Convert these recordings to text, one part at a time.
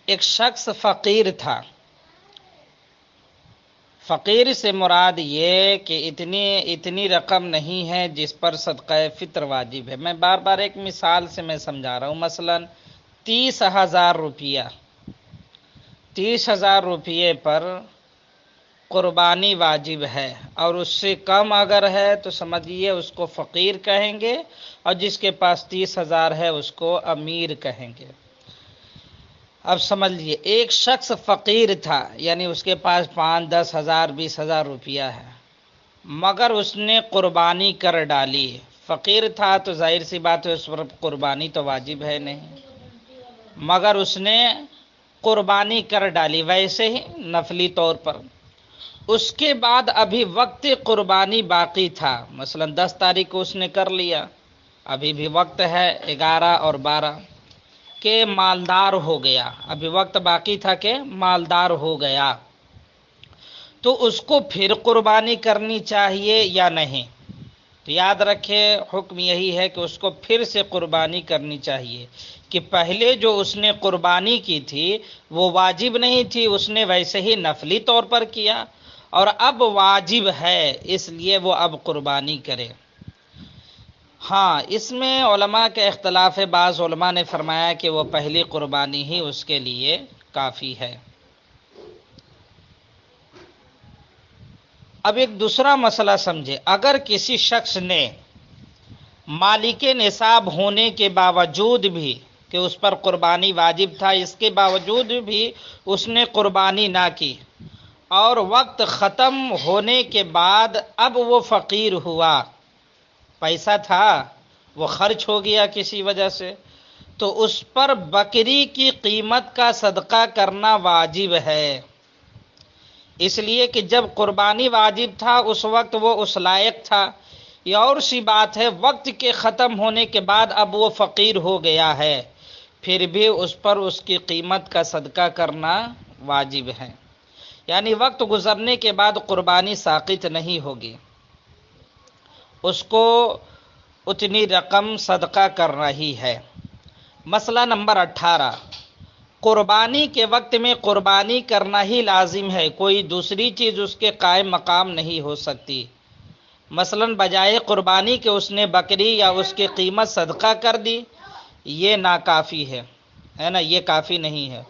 ایک شخص فقیر تھا. فقیر سے مراد یہ کہ اتنی رقم نہیں ہے جس پر صدقہ فطر واجب ہے. میں بار بار ایک مثال سے میں سمجھا رہا ہوں. مثلا 30,000 روپیہ، 30,000 روپیے پر قربانی واجب ہے، اور اس سے کم اگر ہے تو سمجھیے اس کو فقیر کہیں گے، اور جس کے پاس 30,000 ہے اس کو امیر کہیں گے. اب سمجھ لیجیے، ایک شخص فقیر تھا، یعنی اس کے پاس 5، 10,000، 20,000 روپیہ ہے، مگر اس نے قربانی کر ڈالی. فقیر تھا تو ظاہر سی بات ہے اس پر قربانی تو واجب ہے نہیں، مگر اس نے قربانی کر ڈالی ویسے ہی نفلی طور پر. اس کے بعد ابھی وقت قربانی باقی تھا، مثلا 10 تاریخ کو اس نے کر لیا، ابھی بھی وقت ہے 11 اور 12 کہ مالدار ہو گیا، ابھی وقت باقی تھا کہ مالدار ہو گیا، تو اس کو پھر قربانی کرنی چاہیے یا نہیں؟ تو یاد رکھے حکم یہی ہے کہ اس کو پھر سے قربانی کرنی چاہیے، کہ پہلے جو اس نے قربانی کی تھی وہ واجب نہیں تھی، اس نے ویسے ہی نفلی طور پر کیا، اور اب واجب ہے اس لیے وہ اب قربانی کرے. ہاں، اس میں علماء کے اختلاف ہے. بعض علماء نے فرمایا کہ وہ پہلی قربانی ہی اس کے لیے کافی ہے. اب ایک دوسرا مسئلہ سمجھے. اگر کسی شخص نے مالک نصاب ہونے کے باوجود بھی کہ اس پر قربانی واجب تھا، اس کے باوجود بھی اس نے قربانی نہ کی، اور وقت ختم ہونے کے بعد اب وہ فقیر ہوا، پیسہ تھا وہ خرچ ہو گیا کسی وجہ سے، تو اس پر بکری کی قیمت کا صدقہ کرنا واجب ہے. اس لیے کہ جب قربانی واجب تھا اس وقت وہ اس لائق تھا. یہ اور سی بات ہے وقت کے ختم ہونے کے بعد اب وہ فقیر ہو گیا ہے، پھر بھی اس پر اس کی قیمت کا صدقہ کرنا واجب ہے. یعنی وقت گزرنے کے بعد قربانی ساقط نہیں ہوگی، اس کو اتنی رقم صدقہ کر رہی ہے. مسئلہ نمبر 18، قربانی کے وقت میں قربانی کرنا ہی لازم ہے، کوئی دوسری چیز اس کے قائم مقام نہیں ہو سکتی. مثلا بجائے قربانی کہ اس نے بکری یا اس کی قیمت صدقہ کر دی، یہ ناکافی ہے نا، یہ کافی نہیں ہے.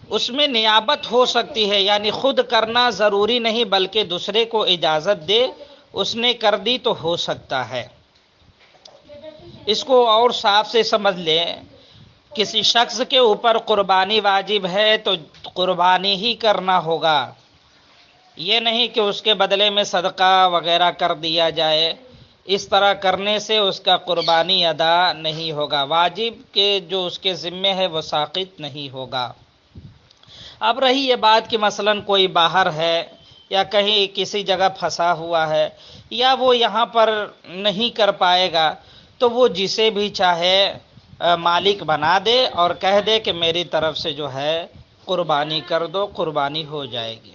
اس میں نیابت ہو سکتی ہے، یعنی خود کرنا ضروری نہیں بلکہ دوسرے کو اجازت دے، اس نے کر دی تو ہو سکتا ہے. اس کو اور صاف سے سمجھ لیں، کسی شخص کے اوپر قربانی واجب ہے تو قربانی ہی کرنا ہوگا، یہ نہیں کہ اس کے بدلے میں صدقہ وغیرہ کر دیا جائے. اس طرح کرنے سے اس کا قربانی ادا نہیں ہوگا، واجب کے جو اس کے ذمے ہے وہ ساقط نہیں ہوگا. اب رہی یہ بات کہ مثلا کوئی باہر ہے یا کہیں کسی جگہ پھنسا ہوا ہے، یا وہ یہاں پر نہیں کر پائے گا، تو وہ جسے بھی چاہے مالک بنا دے اور کہہ دے کہ میری طرف سے جو ہے قربانی کر دو، قربانی ہو جائے گی.